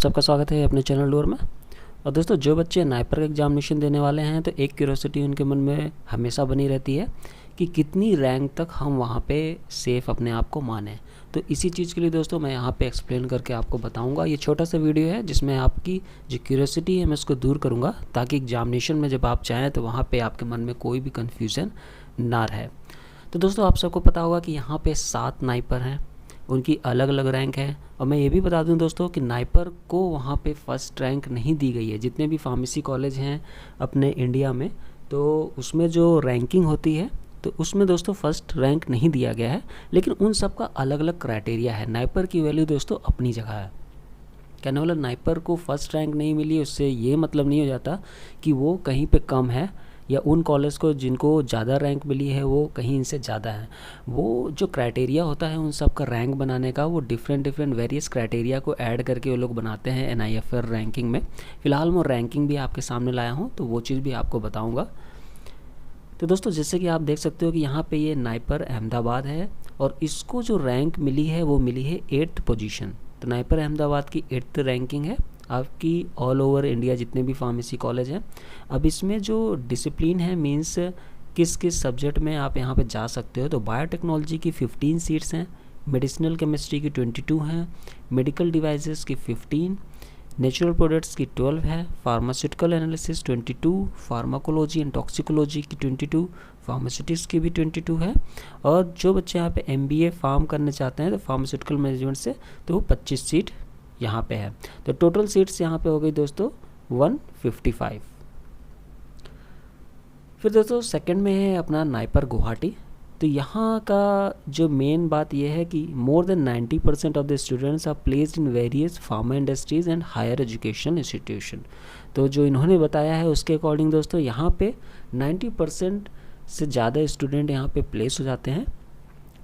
सबका स्वागत है अपने चैनल डोर में। और दोस्तों, जो बच्चे नाइपर का एग्जामिनेशन देने वाले हैं तो एक क्यूरियोसिटी उनके मन में हमेशा बनी रहती है कि कितनी रैंक तक हम वहाँ पे सेफ़ अपने आप को माने। तो इसी चीज़ के लिए दोस्तों मैं यहाँ पे एक्सप्लेन करके आपको बताऊँगा। ये छोटा सा वीडियो है जिसमें आपकी जो क्यूरियोसिटी है मैं उसको दूर करूँगा, ताकि एग्जामिनेशन में जब आप चाहें तो वहाँ पर आपके मन में कोई भी कन्फ्यूज़न ना रहे। तो दोस्तों, आप सबको पता होगा कि यहाँ पे 7 नाइपर हैं, उनकी अलग अलग रैंक है। और मैं ये भी बता दूं दोस्तों कि नाइपर को वहाँ पे फर्स्ट रैंक नहीं दी गई है। जितने भी फार्मेसी कॉलेज हैं अपने इंडिया में, तो उसमें जो रैंकिंग होती है तो उसमें दोस्तों फर्स्ट रैंक नहीं दिया गया है, लेकिन उन सब का अलग अलग क्राइटेरिया है। नाइपर की वैल्यू दोस्तों अपनी जगह है। कहने वाला नाइपर को फर्स्ट रैंक नहीं मिली उससे ये मतलब नहीं हो जाता कि वो कहीं पे कम है, या उन कॉलेज को जिनको ज़्यादा रैंक मिली है वो कहीं इनसे ज़्यादा है। वो जो क्राइटेरिया होता है उन सब का रैंक बनाने का, वो डिफरेंट वेरियस क्राइटेरिया को ऐड करके वो लोग बनाते हैं NIFR रैंकिंग में। फ़िलहाल मैं रैंकिंग भी आपके सामने लाया हूँ, तो वो चीज़ भी आपको बताऊँगा। तो दोस्तों, जैसे कि आप देख सकते हो कि यहाँ पे ये नाइपर अहमदाबाद है और इसको जो रैंक मिली है वो मिली है 8th पोजीशन। तो नाइपर अहमदाबाद की 8th रैंकिंग है आपकी ऑल ओवर इंडिया जितने भी फार्मेसी कॉलेज हैं। अब इसमें जो डिसिप्लिन है, मीन्स किस किस सब्जेक्ट में आप यहाँ पे जा सकते हो, तो बायोटेक्नोलॉजी की 15 सीट्स हैं, मेडिसिनल केमिस्ट्री की 22 हैं, मेडिकल डिवाइसेस की 15, नेचुरल प्रोडक्ट्स की 12 है, pharmaceutical analysis 22, pharmacology and toxicology की 22, फार्मास्यूटिक्स की भी 22 है। और जो बच्चे यहाँ पे MBA फार्म करने चाहते हैं तो फार्मास्यूटिकल मैनेजमेंट से, तो वो 25 सीट यहाँ पे है। तो टोटल सीट्स यहाँ पे हो गई दोस्तों 155। फिर दोस्तों सेकंड में है अपना नाइपर गुवाहाटी। तो यहाँ का जो मेन बात यह है कि more than 90% of the students are placed in various pharma industries and higher education institution. तो जो इन्होंने बताया है उसके अकॉर्डिंग दोस्तों यहाँ पे 90% से ज़्यादा स्टूडेंट यहाँ पे प्लेस हो जाते हैं।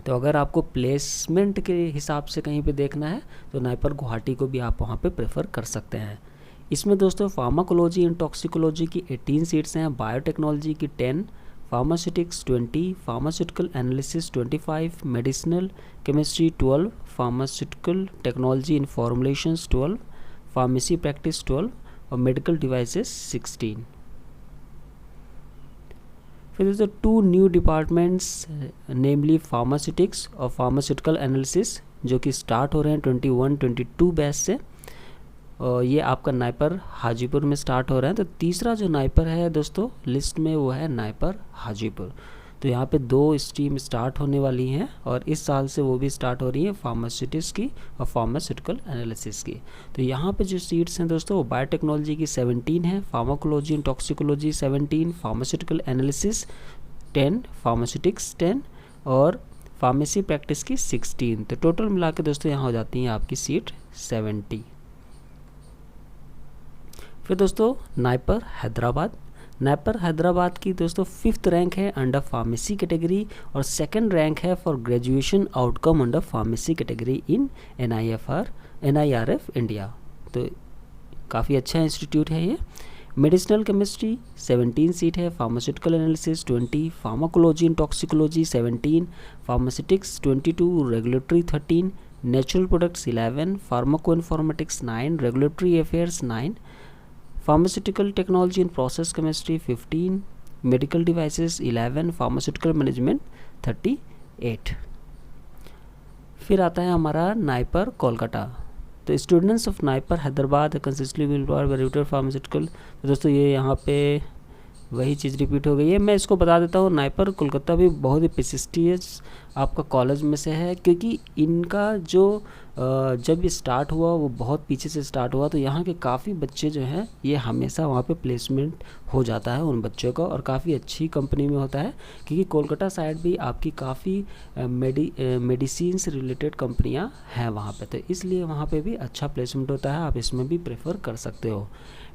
तो अगर आपको प्लेसमेंट के हिसाब से कहीं पे देखना है तो नाइपर गुवाहाटी को भी आप वहाँ पे प्रेफर कर सकते हैं। इसमें दोस्तों फार्माकोलॉजी एंड टॉक्सिकोलॉजी की 18 सीट्स हैं, बायोटेक्नोलॉजी की 10, pharmaceutics 20, pharmaceutical analysis 25, medicinal chemistry 12, pharmaceutical technology in formulations 12, pharmacy practice 12 और मेडिकल डिवाइसेस 16। फिर दोस्तों 2 न्यू डिपार्टमेंट्स नेमली फार्मास्यूटिक्स और फार्मास्यूटिकल एनालिसिस जो कि स्टार्ट हो रहे हैं 21-22 बैच से, और ये आपका नाइपर हाजीपुर में स्टार्ट हो रहा है। तो तीसरा जो नाइपर है दोस्तों लिस्ट में वो है नाइपर हाजीपुर। तो यहाँ पे 2 स्ट्रीम स्टार्ट होने वाली हैं और इस साल से वो भी स्टार्ट हो रही है, फार्मास्यूटिक्स की और फार्मास्यूटिकल एनालिसिस की। तो यहाँ पे जो सीट्स हैं दोस्तों वो बायोटेक्नोलॉजी की 17 है, pharmacology and toxicology 17, pharmaceutical analysis 10, pharmaceutics 10 और फार्मेसी प्रैक्टिस की 16। तो टोटल मिला के दोस्तों यहाँ हो जाती हैं आपकी सीट 70। फिर दोस्तों नाइपर हैदराबाद। नाइपर हैदराबाद की दोस्तों 5th रैंक है अंडर फार्मेसी कैटेगरी और 2nd रैंक है for graduation outcome under pharmacy category in NIRF India. तो काफ़ी अच्छा इंस्टीट्यूट है ये। मेडिसिनल केमिस्ट्री 17 सीट है, pharmaceutical analysis 20, pharmacology and toxicology 17, pharmaceutics 22, regulatory 13, natural products 11, pharmaco informatics 9, regulatory affairs 9, pharmaceutical technology and process chemistry 15, medical devices 11, pharmaceutical management 38। फिर आता है हमारा नाइपर कोलकाता। तो students of NIPER Hyderabad कंसिस्टली will employed pharmaceutical. तो दोस्तों ये यहाँ पे वही चीज़ रिपीट हो गई है। मैं इसको बता देता हूँ, नाइपर कोलकाता भी बहुत ही प्रेस्टिजियस आपका कॉलेज में से है, क्योंकि इनका जो जब ये स्टार्ट हुआ वो बहुत पीछे से स्टार्ट हुआ। तो यहाँ के काफ़ी बच्चे जो हैं ये हमेशा वहाँ पे प्लेसमेंट हो जाता है उन बच्चों का, और काफ़ी अच्छी कंपनी में होता है, क्योंकि कोलकाता साइड भी आपकी काफ़ी मेडिसिन से रिलेटेड कंपनियाँ हैं वहाँ पे, तो इसलिए वहाँ पे भी अच्छा प्लेसमेंट होता है। आप इसमें भी प्रेफर कर सकते हो।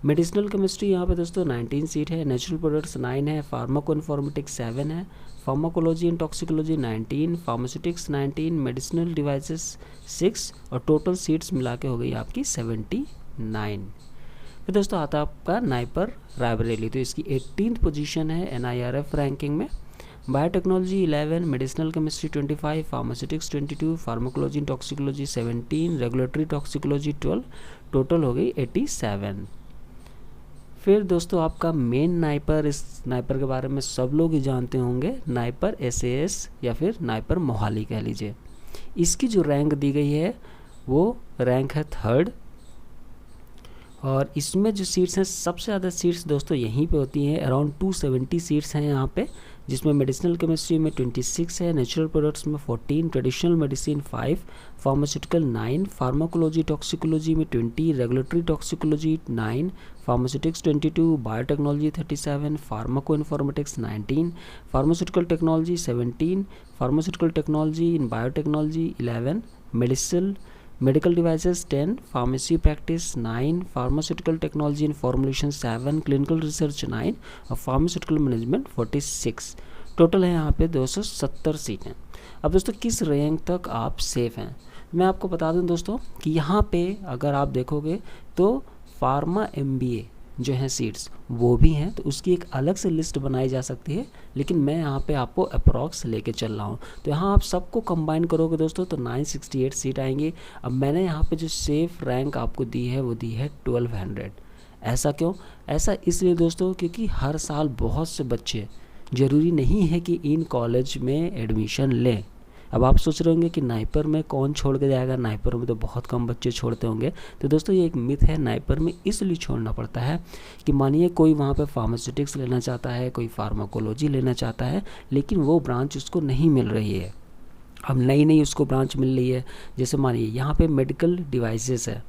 मेडिसिनल केमिस्ट्री यहाँ पे दोस्तों 19 सीट है, नेचुरल प्रोडक्ट्स 9 है, फार्माको इन्फॉर्मेटिक्स 7 है, pharmacology and toxicology 19, pharmaceutics 19, medicinal devices 6 और टोटल सीट्स मिला के हो गई आपकी 79। फिर दोस्तों आता है आपका नाइपर रायबरेली। तो इसकी 18th पोजीशन है NIRF रैंकिंग में। Biotechnology 11, medicinal chemistry 25, pharmaceutics 22, pharmacology and toxicology 17, regulatory toxicology 12, total हो गई 87। फिर दोस्तों आपका मेन नाइपर, इस नाइपर के बारे में सब लोग ही जानते होंगे, नाइपर SAS या फिर नाइपर मोहाली कह लीजिए। इसकी जो रैंक दी गई है वो रैंक है 3rd, और इसमें जो सीट्स हैं सबसे ज़्यादा सीट्स दोस्तों यहीं पे होती हैं, अराउंड 270 सीट्स हैं यहाँ पे, जिसमें मेडिसिनल केमिस्ट्री में 26 है, नेचुरल प्रोडक्ट्स में 14, traditional medicine 5, pharmaceutical 9, pharmacology toxicology में 20, regulatory toxicology 9, pharmaceutics 22, biotechnology 37, pharmaco informatics 19, pharmaceutical technology 17, pharmaceutical technology in biotechnology 11, medical devices 10, pharmacy practice 9, pharmaceutical technology in formulation 7, clinical research 9 और pharmaceutical management 46। Total है यहाँ पे 270 सीटें। अब दोस्तों किस रैंक तक आप सेफ हैं, मैं आपको बता दूं दोस्तों कि यहाँ पे अगर आप देखोगे तो फार्मा MBA जो हैं सीट्स वो भी हैं, तो उसकी एक अलग से लिस्ट बनाई जा सकती है, लेकिन मैं यहाँ पे आपको अप्रॉक्स लेके चल रहा हूँ। तो यहाँ आप सबको कंबाइन करोगे दोस्तों तो 968 सीट आएंगी। अब मैंने यहाँ पे जो सेफ रैंक आपको दी है वो दी है 1200। ऐसा क्यों? ऐसा इसलिए दोस्तों क्योंकि हर साल बहुत से बच्चे, ज़रूरी नहीं है कि इन कॉलेज में एडमिशन लें। अब आप सोच रहे होंगे कि नाइपर में कौन छोड़ के जाएगा, नाइपर में तो बहुत कम बच्चे छोड़ते होंगे। तो दोस्तों ये एक मिथ है, नाइपर में इसलिए छोड़ना पड़ता है कि मानिए कोई वहाँ पे फार्मास्यूटिक्स लेना चाहता है, कोई फार्माकोलॉजी लेना चाहता है, लेकिन वो ब्रांच उसको नहीं मिल रही है, अब नई उसको ब्रांच मिल रही है। जैसे मानिए यहाँ पे मेडिकल डिवाइसेस है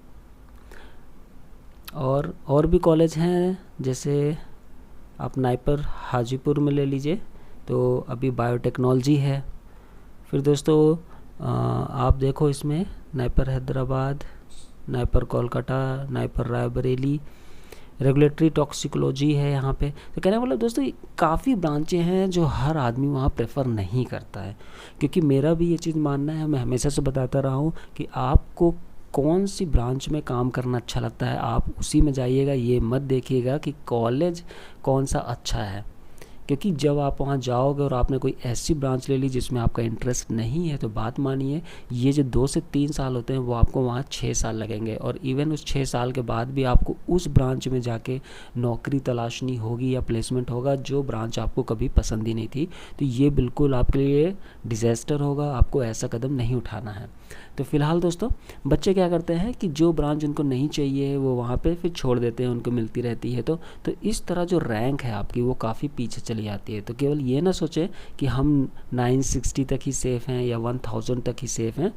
और भी कॉलेज हैं, जैसे आप नाइपर हाजीपुर में ले लीजिए तो अभी बायोटेक्नोलॉजी है। फिर दोस्तों आप देखो इसमें NIPER Hyderabad, NIPER Kolkata, NIPER Raebareli, regulatory toxicology है यहाँ पे। तो कहने वाला दोस्तों काफ़ी ब्रांचें हैं जो हर आदमी वहाँ प्रेफर नहीं करता है, क्योंकि मेरा भी ये चीज़ मानना है, मैं हमेशा से बताता रहा हूँ कि आपको कौन सी ब्रांच में काम करना अच्छा लगता है आप उसी में जाइएगा, ये मत देखिएगा कि कॉलेज कौन सा अच्छा है। क्योंकि जब आप वहाँ जाओगे और आपने कोई ऐसी ब्रांच ले ली जिसमें आपका इंटरेस्ट नहीं है, तो बात मानिए ये जो 2 से 3 साल होते हैं वो आपको वहाँ 6 साल लगेंगे, और इवन उस 6 साल के बाद भी आपको उस ब्रांच में जाके नौकरी तलाशनी होगी या प्लेसमेंट होगा जो ब्रांच आपको कभी पसंद ही नहीं थी। तो ये बिल्कुल आपके लिए डिज़ास्टर होगा, आपको ऐसा कदम नहीं उठाना है। तो फिलहाल दोस्तों बच्चे क्या करते हैं कि जो ब्रांच उनको नहीं चाहिए वो वहाँ पे फिर छोड़ देते हैं, उनको मिलती रहती है। तो इस तरह जो रैंक है आपकी वो काफ़ी पीछे चली जाती है। तो केवल ये ना सोचें कि हम 960 तक ही सेफ़ हैं या 1000 तक ही सेफ़ हैं।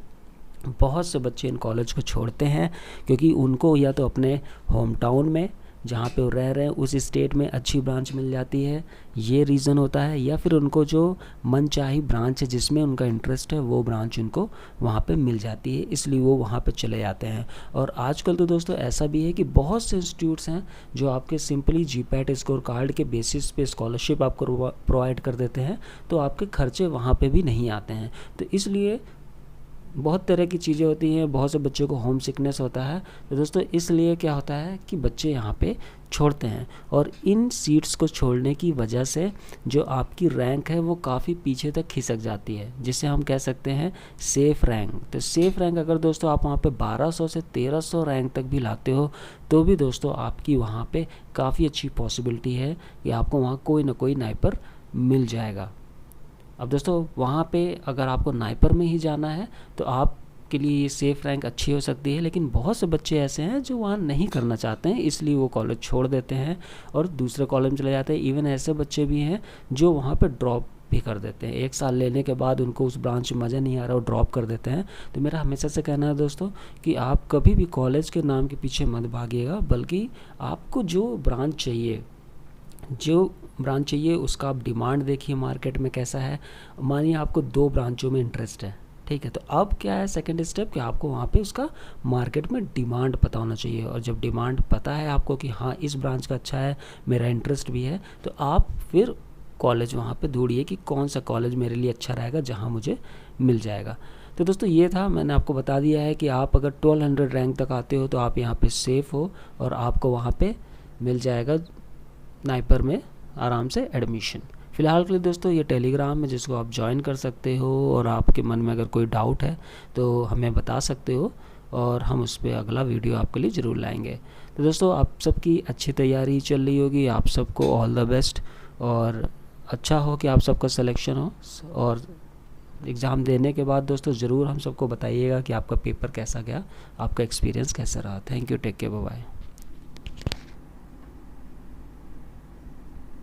बहुत से बच्चे इन कॉलेज को छोड़ते हैं क्योंकि उनको या तो अपने होम टाउन में जहाँ पे वो रह रहे हैं उस स्टेट में अच्छी ब्रांच मिल जाती है, ये रीज़न होता है, या फिर उनको जो मनचाही ब्रांच है जिसमें उनका इंटरेस्ट है वो ब्रांच उनको वहाँ पे मिल जाती है, इसलिए वो वहाँ पे चले जाते हैं। और आजकल तो दोस्तों ऐसा भी है कि बहुत से इंस्टीट्यूट्स हैं जो आपके सिंपली GPAT स्कोर कार्ड के बेसिस पे स्कॉलरशिप आपको प्रोवाइड कर देते हैं, तो आपके खर्चे वहाँ पर भी नहीं आते हैं। तो इसलिए बहुत तरह की चीज़ें होती हैं, बहुत से बच्चों को होम सिकनेस होता है। तो दोस्तों इसलिए क्या होता है कि बच्चे यहाँ पे छोड़ते हैं, और इन सीट्स को छोड़ने की वजह से जो आपकी रैंक है वो काफ़ी पीछे तक खिसक जाती है, जिसे हम कह सकते हैं सेफ़ रैंक। तो सेफ़ रैंक अगर दोस्तों आप वहाँ पे 1200 से 1300 रैंक तक भी लाते हो तो भी दोस्तों आपकी वहाँ पे काफ़ी अच्छी पॉसिबिलिटी है कि आपको वहाँ कोई ना कोई नाइपर मिल जाएगा। अब दोस्तों वहाँ पे अगर आपको नाइपर में ही जाना है तो आपके लिए ये सेफ़ रैंक अच्छी हो सकती है, लेकिन बहुत से बच्चे ऐसे हैं जो वहाँ नहीं करना चाहते हैं, इसलिए वो कॉलेज छोड़ देते हैं और दूसरे कॉलेज में चले जाते हैं। इवन ऐसे बच्चे भी हैं जो वहाँ पे ड्रॉप भी कर देते हैं, 1 साल लेने के बाद उनको उस ब्रांच में मज़ा नहीं आ रहा, वो ड्रॉप कर देते हैं। तो मेरा हमेशा से कहना है दोस्तों कि आप कभी भी कॉलेज के नाम के पीछे मत भागिएगा, बल्कि आपको जो ब्रांच चाहिए उसका आप डिमांड देखिए मार्केट में कैसा है। मानिए आपको 2 ब्रांचों में इंटरेस्ट है, ठीक है, तो अब क्या है सेकंड स्टेप कि आपको वहाँ पे उसका मार्केट में डिमांड पता होना चाहिए, और जब डिमांड पता है आपको कि हाँ इस ब्रांच का अच्छा है, मेरा इंटरेस्ट भी है, तो आप फिर कॉलेज वहाँ पे ढूंढिए कि कौन सा कॉलेज मेरे लिए अच्छा रहेगा जहाँ मुझे मिल जाएगा। तो दोस्तों ये था, मैंने आपको बता दिया है कि आप अगर 1200 रैंक तक आते हो तो आप यहाँ पे सेफ़ हो और आपको वहाँ पे मिल जाएगा नाइपर में आराम से एडमिशन। फ़िलहाल के लिए दोस्तों ये टेलीग्राम है जिसको आप ज्वाइन कर सकते हो, और आपके मन में अगर कोई डाउट है तो हमें बता सकते हो, और हम उस पर अगला वीडियो आपके लिए ज़रूर लाएंगे। तो दोस्तों आप सबकी अच्छी तैयारी चल रही होगी, आप सबको ऑल द बेस्ट, और अच्छा हो कि आप सबका सिलेक्शन हो। और एग्ज़ाम देने के बाद दोस्तों ज़रूर हम सबको बताइएगा कि आपका पेपर कैसा गया, आपका एक्सपीरियंस कैसा रहा। Thank you, take care, bye bye.